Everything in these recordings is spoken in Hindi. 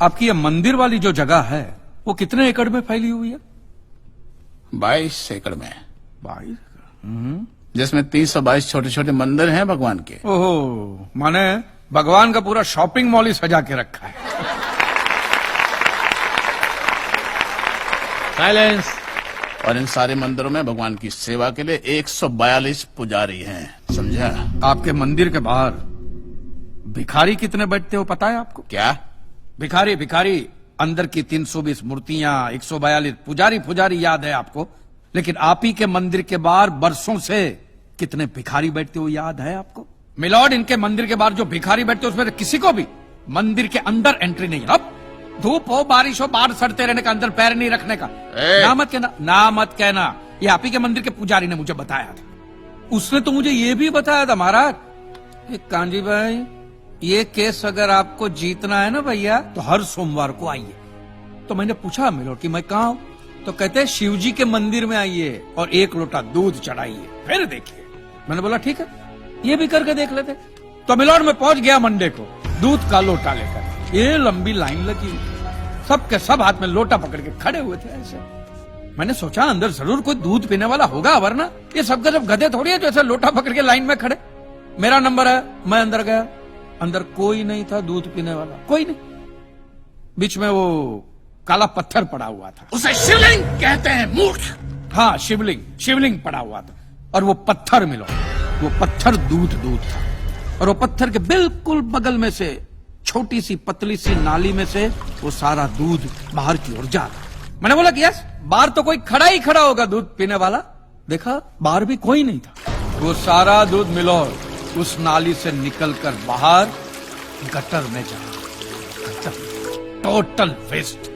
आपकी ये मंदिर वाली जो जगह है वो कितने एकड़ में फैली हुई है? 22 एकड़ में, 22। जिसमें 322 छोटे छोटे मंदिर हैं भगवान के। ओहो, माने भगवान का पूरा शॉपिंग मॉल ही सजा के रखा है। साइलेंस। और इन सारे मंदिरों में भगवान की सेवा के लिए 142 पुजारी हैं, समझा? आपके मंदिर के बाहर भिखारी कितने बैठते हो पता है आपको? क्या? भिखारी भिखारी अंदर की 320 मूर्तियां, 142 पुजारी याद है आपको, लेकिन आप ही के मंदिर के बाहर बरसों से कितने भिखारी बैठते हो याद है आपको? मिलॉर्ड, इनके मंदिर के बाहर जो भिखारी बैठते हो उसमें किसी को भी मंदिर के अंदर एंट्री नहीं है। अब धूप हो बारिश हो बाहर सड़ते रहने का, अंदर पैर नहीं रखने का। ना मत कहना, ना मत कहना। ये आप ही के मंदिर के पुजारी ने मुझे बताया था। उसने तो मुझे ये भी बताया था महाराज, कांजी भाई ये केस अगर आपको जीतना है ना भैया तो हर सोमवार को आइए। तो मैंने पूछा मिलॉर्ड कि मैं कहाँ हूं? तो कहते हैं शिव जी के मंदिर में आइए और 1 लोटा दूध चढ़ाइए, फिर देखिए। मैंने बोला ठीक है, ये भी करके देख लेते। तो मिलॉर्ड में पहुंच गया मंडे को दूध का लोटा लेकर। ये लंबी लाइन लगी, सबके सब हाथ में लोटा पकड़ के खड़े हुए थे ऐसे। मैंने सोचा अंदर जरूर कोई दूध पीने वाला होगा, वरना ये सबके सब गधे थोड़ी है जो ऐसे लोटा पकड़ के लाइन में खड़े। मेरा नंबर है, मैं अंदर गया, अंदर कोई नहीं था दूध पीने वाला, कोई नहीं। बीच में वो काला पत्थर पड़ा हुआ था, उसे शिवलिंग कहते हैं मूर्ख। हाँ शिवलिंग पड़ा हुआ था। और वो पत्थर मिलो, वो पत्थर दूध था। और वो पत्थर के बिल्कुल बगल में से छोटी सी पतली सी नाली में से वो सारा दूध बाहर की ओर जा रहा। मैंने बोला कि यस, बाहर तो कोई खड़ा ही खड़ा होगा दूध पीने वाला। देखा बाहर भी कोई नहीं था। वो सारा दूध मिलो उस नाली से निकलकर बाहर गटर में जा रहा, टोटल वेस्ट।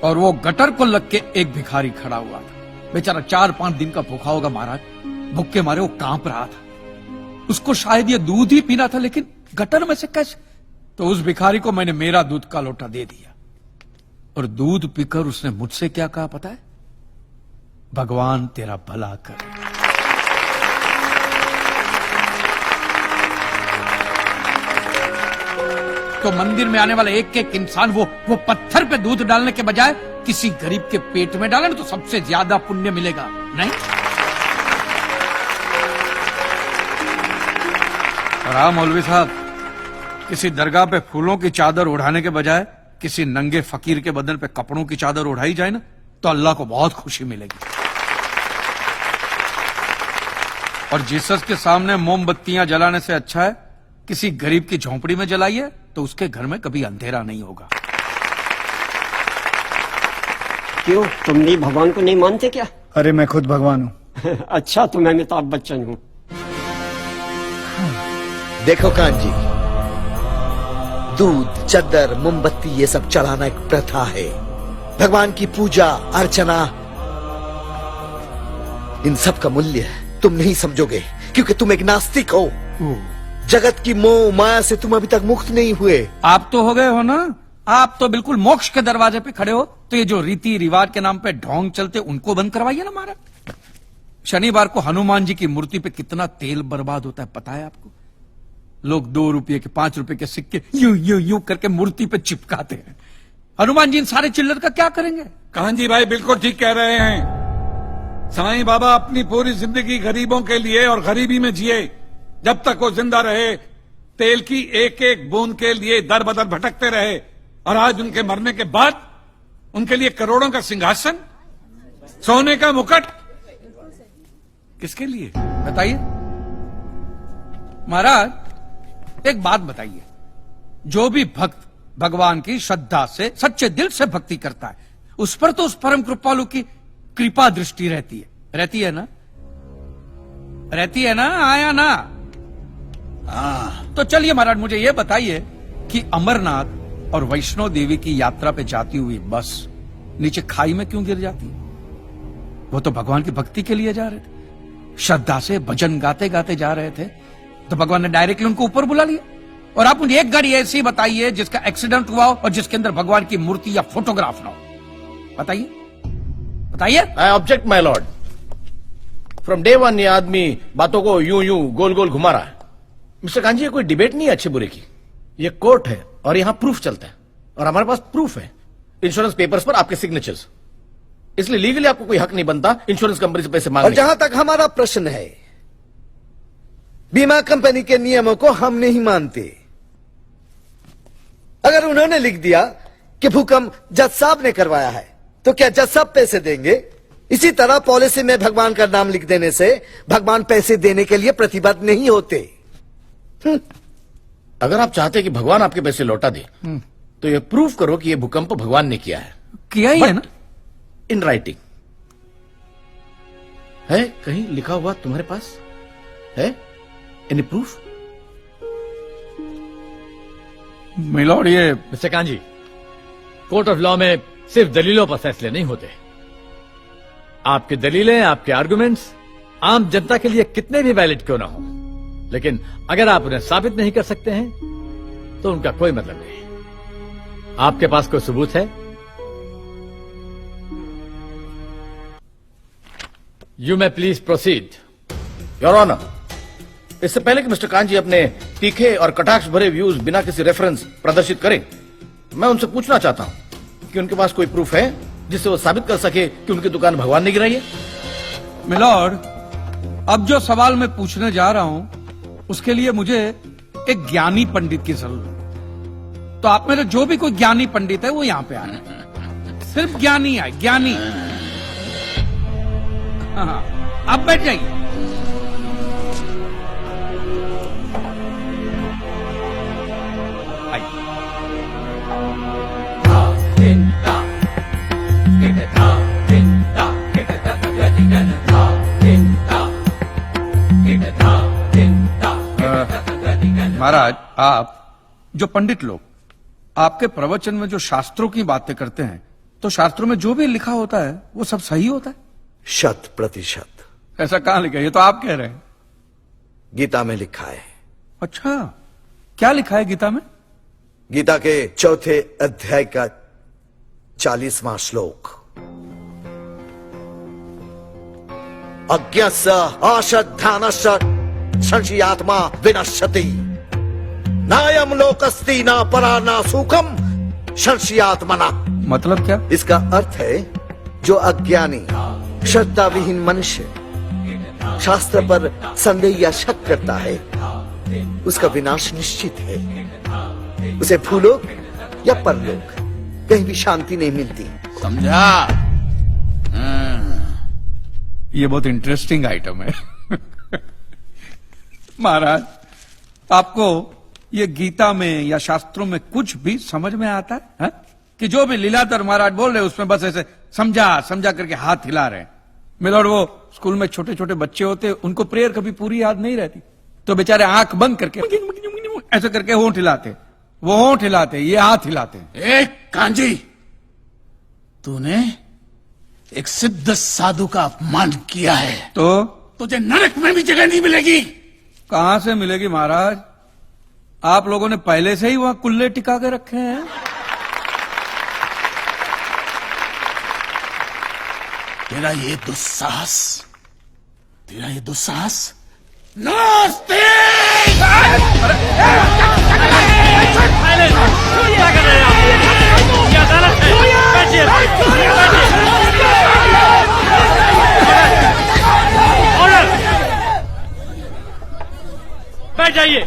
और वो गटर को लग के एक भिखारी खड़ा हुआ था, बेचारा 4-5 दिन का भूखा होगा महाराज, भूख के मारे वो कांप रहा था। उसको शायद ये दूध ही पीना था, लेकिन गटर में से कैसे? तो उस भिखारी को मैंने मेरा दूध का लोटा दे दिया और दूध पीकर उसने मुझसे क्या कहा पता है? भगवान तेरा भला करे। तो मंदिर में आने वाला एक एक इंसान वो पत्थर पे दूध डालने के बजाय किसी गरीब के पेट में डाले ना तो सबसे ज्यादा पुण्य मिलेगा, नहीं? और हाँ मौलवी साहब, किसी दरगाह पे फूलों की चादर उड़ाने के बजाय किसी नंगे फकीर के बदन पे कपड़ों की चादर उड़ाई जाए ना तो अल्लाह को बहुत खुशी मिलेगी। और जीसस के सामने मोमबत्तियां जलाने से अच्छा है किसी गरीब की झोंपड़ी में जलाइए, तो उसके घर में कभी अंधेरा नहीं होगा। क्यों, तुम भी भगवान को नहीं मानते क्या? अरे मैं खुद भगवान हूँ। अच्छा, तो मैं अमिताभ बच्चन हूँ। देखो कांजी, दूध, चद्दर, मोमबत्ती ये सब चढ़ाना एक प्रथा है। भगवान की पूजा अर्चना, इन सब का मूल्य तुम नहीं समझोगे क्योंकि तुम एक नास्तिक हो। जगत की मोह माया से तुम अभी तक मुक्त नहीं हुए। आप तो हो गए हो ना, आप तो बिल्कुल मोक्ष के दरवाजे पे खड़े हो। तो ये जो रीति रिवाज के नाम पे ढोंग चलते उनको बंद करवाइए ना महाराज। शनिवार को हनुमान जी की मूर्ति पे कितना तेल बर्बाद होता है पता है आपको? लोग 2 रुपये के 5 रुपए के सिक्के यूं करके मूर्ति पे चिपकाते हैं। हनुमान जी इन सारे चिल्लर का क्या करेंगे? कांजी भाई बिल्कुल ठीक कह रहे हैं। साईं बाबा अपनी पूरी जिंदगी गरीबों के लिए और गरीबी में जिए। जब तक वो जिंदा रहे तेल की एक एक बूंद के लिए दर बदर भटकते रहे, और आज उनके मरने के बाद उनके लिए करोड़ों का सिंहासन, सोने का मुकुट, किसके लिए बताइए महाराज। एक बात बताइए, जो भी भक्त भगवान की श्रद्धा से सच्चे दिल से भक्ति करता है उस पर तो उस परम कृपालु की कृपा दृष्टि रहती है ना? रहती है ना? आया ना? तो चलिए महाराज मुझे ये बताइए कि अमरनाथ और वैष्णो देवी की यात्रा पे जाती हुई बस नीचे खाई में क्यों गिर जाती है? वो तो भगवान की भक्ति के लिए जा रहे थे, श्रद्धा से भजन गाते गाते जा रहे थे, तो भगवान ने डायरेक्टली उनको ऊपर बुला लिया। और आप मुझे एक गाड़ी ऐसी बताइए जिसका एक्सीडेंट हुआ हो और जिसके अंदर भगवान की मूर्ति या फोटोग्राफ ना हो। बताइए। I object my Lord. From day 1 ये आदमी बातों को यूं गोल गोल घुमा रहा है। मिस्टर कांजी, ये कोई डिबेट नहीं है अच्छे बुरे की, ये कोर्ट है और यहां प्रूफ चलता है। और हमारे पास प्रूफ है, इंश्योरेंस पेपर्स पर आपके सिग्नेचर्स। इसलिए लीगली आपको कोई हक नहीं बनता इंश्योरेंस कंपनी से पैसे और मांगने जहां तक हमारा प्रश्न है, बीमा कंपनी के नियमों को हम नहीं मानते। अगर उन्होंने लिख दिया कि भूकंप जज साहब ने करवाया है, तो क्या जज साहब पैसे देंगे? इसी तरह पॉलिसी में भगवान का नाम लिख देने से भगवान पैसे देने के लिए प्रतिबद्ध नहीं होते। अगर आप चाहते कि भगवान आपके पैसे लौटा दे, तो ये प्रूफ करो कि ये भूकंप भगवान ने किया है, किया ही है ना। इन राइटिंग है, कहीं लिखा हुआ तुम्हारे पास है? Any proof? मिलॉर्ड, ये mister kanji, court of law में सिर्फ दलीलों पर फैसले नहीं होते। आपकी दलीलें, आपके आर्गुमेंट्स आम जनता के लिए कितने भी वैलिड क्यों ना हो, लेकिन अगर आप उन्हें साबित नहीं कर सकते हैं तो उनका कोई मतलब नहीं। आपके पास कोई सबूत है? You may please proceed. Your honour, इससे पहले कि मिस्टर कांजी अपने तीखे और कटाक्ष भरे व्यूज बिना किसी रेफरेंस प्रदर्शित करें, मैं उनसे पूछना चाहता हूं कि उनके पास कोई प्रूफ है जिससे वो साबित कर सके कि उनकी दुकान भगवान ने गिराई है? मिलॉर्ड, अब जो सवाल मैं पूछने जा रहा हूं उसके लिए मुझे एक ज्ञानी पंडित की जरूरत है। तो आप मेरे जो भी कोई ज्ञानी पंडित है वो यहां पे आए, सिर्फ ज्ञानी आए, ज्ञानी। हाँ, आप बैठ जाइए। महाराज, आप जो पंडित लोग आपके प्रवचन में जो शास्त्रों की बातें करते हैं, तो शास्त्रों में जो भी लिखा होता है वो सब सही होता है? 100%। ऐसा कहां लिखा है? ये तो आप कह रहे हैं। गीता में लिखा है। अच्छा, क्या लिखा है गीता में? गीता के 4थे अध्याय का 40वां श्लोक, अज्ञस्य अश्रद्धानस्य संशयात्मा विनश्यति, नायम लोकस्ति न परा न सुखम संशयात्मना। मतलब क्या? इसका अर्थ है, जो अज्ञानी श्रद्धा विहीन मनुष्य शास्त्र पर संदेह या शक करता है, उसका विनाश निश्चित है। उसे भूलोक या परलोक कहीं भी शांति नहीं मिलती। समझा? ये बहुत इंटरेस्टिंग आइटम है। महाराज, आपको ये गीता में या शास्त्रों में कुछ भी समझ में आता है, हा? कि जो भी लीलाधर महाराज बोल रहे हैं उसमें बस ऐसे समझा समझा करके हाथ हिला रहे हैं। मिलॉर्ड, वो स्कूल में छोटे छोटे बच्चे होते, उनको प्रेयर कभी पूरी याद नहीं रहती, तो बेचारे आंख बंद करके ऐसे करके होंठ हिलाते, वो होंठ हिलाते, ये हाथ हिलाते। एक कांजी, तूने एक सिद्ध साधु का अपमान किया है, तो तुझे नरक में भी जगह नहीं मिलेगी। कहां से मिलेगी महाराज? आप लोगों ने पहले से ही वहां कुल्ले टिका के रखे हैं। तेरा ये दुस्साहस नास्तिक! बैठ जाइए।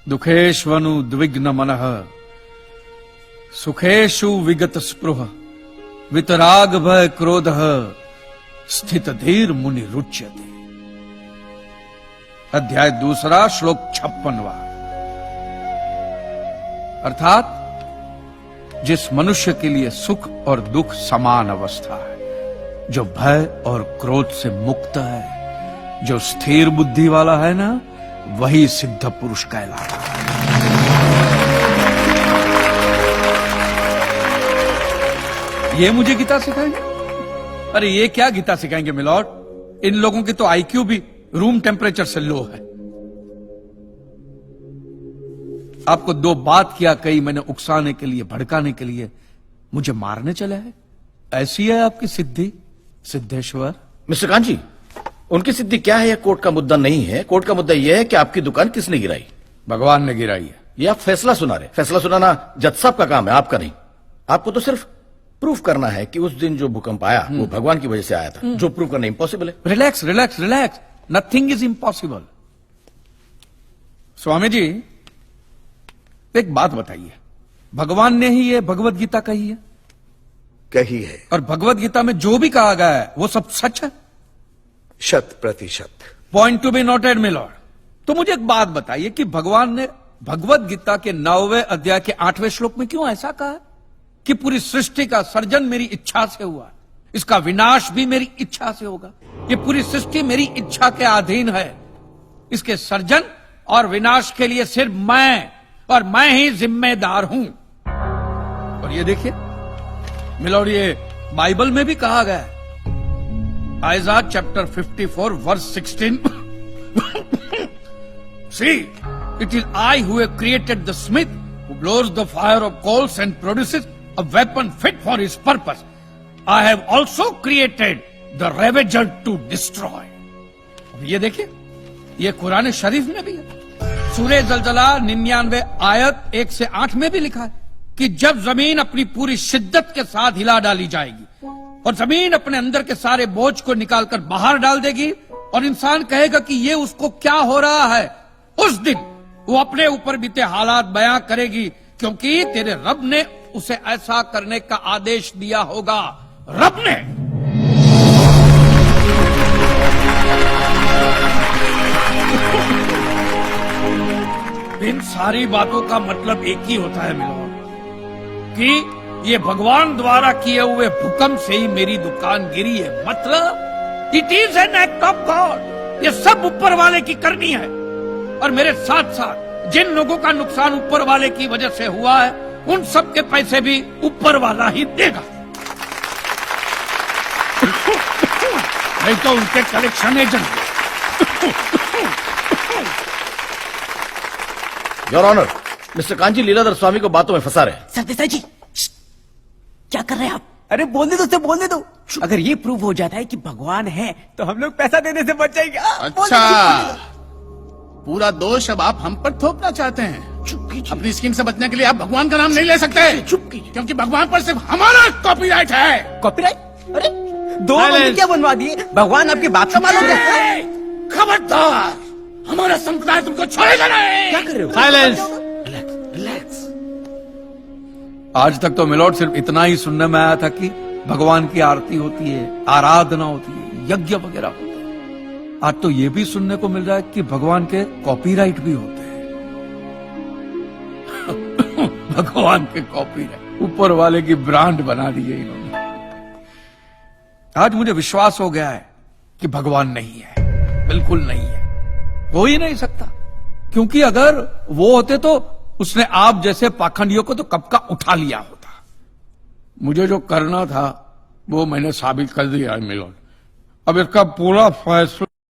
दुखेष्वनु द्विग्न मनः सुखेषु विगत स्पृह वितराग भय क्रोध स्थित धीर मुनि रुच्यते। अध्याय 2 श्लोक 56वां। अर्थात जिस मनुष्य के लिए सुख और दुख समान अवस्था है, जो भय और क्रोध से मुक्त है, जो स्थिर बुद्धि वाला है ना, वही सिद्ध पुरुष कहलाता है। ये मुझे गीता सिखाएंगे? अरे ये क्या गीता सिखाएंगे मिलॉर्ड, इन लोगों की तो आईक्यू भी रूम टेम्परेचर से लो है। आपको 2 बात किया कही मैंने उकसाने के लिए, भड़काने के लिए, मुझे मारने चले हैं। ऐसी है आपकी सिद्धि सिद्धेश्वर? मिस्टर कांजी, उनकी सिद्धि क्या है, यह कोर्ट का मुद्दा नहीं है। कोर्ट का मुद्दा यह है कि आपकी दुकान किसने गिराई। भगवान ने गिराई है। ये आप फैसला सुना रहे। फैसला सुनाना जज साहब का काम है, आपका नहीं। आपको तो सिर्फ प्रूफ करना है कि उस दिन जो भूकंप आया वो भगवान की वजह से आया था, जो प्रूफ करना इम्पॉसिबल है। Relax relax relax, nothing is impossible. Swami ji, एक बात बताइए, भगवान ने ही ये भगवत गीता कही है, कही है, और भगवत गीता में जो भी कहा गया है वो सब सच है? 100%। Point to be noted milord. तो मुझे एक बात बताइए कि भगवान ने भगवत गीता के 9वें अध्याय के 8वें श्लोक में क्यों ऐसा कहा है कि पूरी सृष्टि का सर्जन मेरी इच्छा से हुआ, इसका विनाश भी मेरी इच्छा से होगा, ये पूरी सृष्टि मेरी इच्छा के अधीन है, इसके सर्जन और विनाश के लिए सिर्फ मैं और मैं ही जिम्मेदार हूं। और ये देखिए मिलॉर्ड, ये बाइबल में भी कहा गया है, Aiza chapter 54 verse 16 See, it is I who have created the smith who blows the fire of coals and produces a weapon fit for his purpose. I have also created the ravager to destroy. ये देखिए, ये कुरान शरीफ में भी है। सूरह जलजला 99 आयत 1 से 8 में भी लिखा है कि जब जमीन अपनी पूरी शिद्दत के साथ हिला डाली जाएगी और जमीन अपने अंदर के सारे बोझ को निकालकर बाहर डाल देगी और इंसान कहेगा कि ये उसको क्या हो रहा है, उस दिन वो अपने ऊपर बीते हालात बयां करेगी, क्योंकि तेरे रब ने उसे ऐसा करने का आदेश दिया होगा। रब ने। इन सारी बातों का मतलब एक ही होता है मिलॉर्ड, कि ये भगवान द्वारा किए हुए भूकंप से ही मेरी दुकान गिरी है। मतलब it is an act of God. ये सब ऊपर वाले की करनी है, और मेरे साथ साथ जिन लोगों का नुकसान ऊपर वाले की वजह से हुआ है उन सब के पैसे भी ऊपर वाला ही देगा। नहीं तो उनके collection agent. Your honour, mister Kanji Liladhar Swami को बातों में फंसा रहे हैं। सरदेसाई जी, क्या कर रहे हैं आप? अरे बोलने दो उससे, बोलने दो। अगर ये प्रूव हो जाता है कि भगवान है तो हम लोग पैसा देने से बच जाएंगे। अच्छा, पूरा दोष अब आप हम पर थोपना चाहते हैं। अपनी स्कीम से बचने के लिए आप भगवान का नाम नहीं ले सकते, क्योंकि भगवान पर सिर्फ हमारा कॉपीराइट है। कॉपीराइट? अरे 2 मंदिर क्या बनवा दिए? भगवान आपकी बात का मालूम है? खबरदार, हमारा संप्रदाय तुमको छोड़ेगा नहीं। क्या कर रहे हो? साइलेंस। रिलैक्स। आज तक तो मिलॉर्ड सिर्फ इतना ही सुनने में आया था कि भगवान की आरती होती है, आराधना होती है, यज्ञ वगैरह होता है। आज तो ये भी सुनने को मिल रहा है कि भगवान के कॉपीराइट भी होते हैं। भगवान के कॉपीराइट ऊपर वाले की ब्रांड बना दी है इन्होंने। आज मुझे विश्वास हो गया है कि भगवान नहीं है, बिल्कुल नहीं है, हो ही नहीं सकता, क्योंकि अगर वो होते तो उसने आप जैसे पाखंडियों को तो कब का उठा लिया होता। मुझे जो करना था वो मैंने साबित कर दिया है मिलॉर्ड। अब इसका पूरा फैसला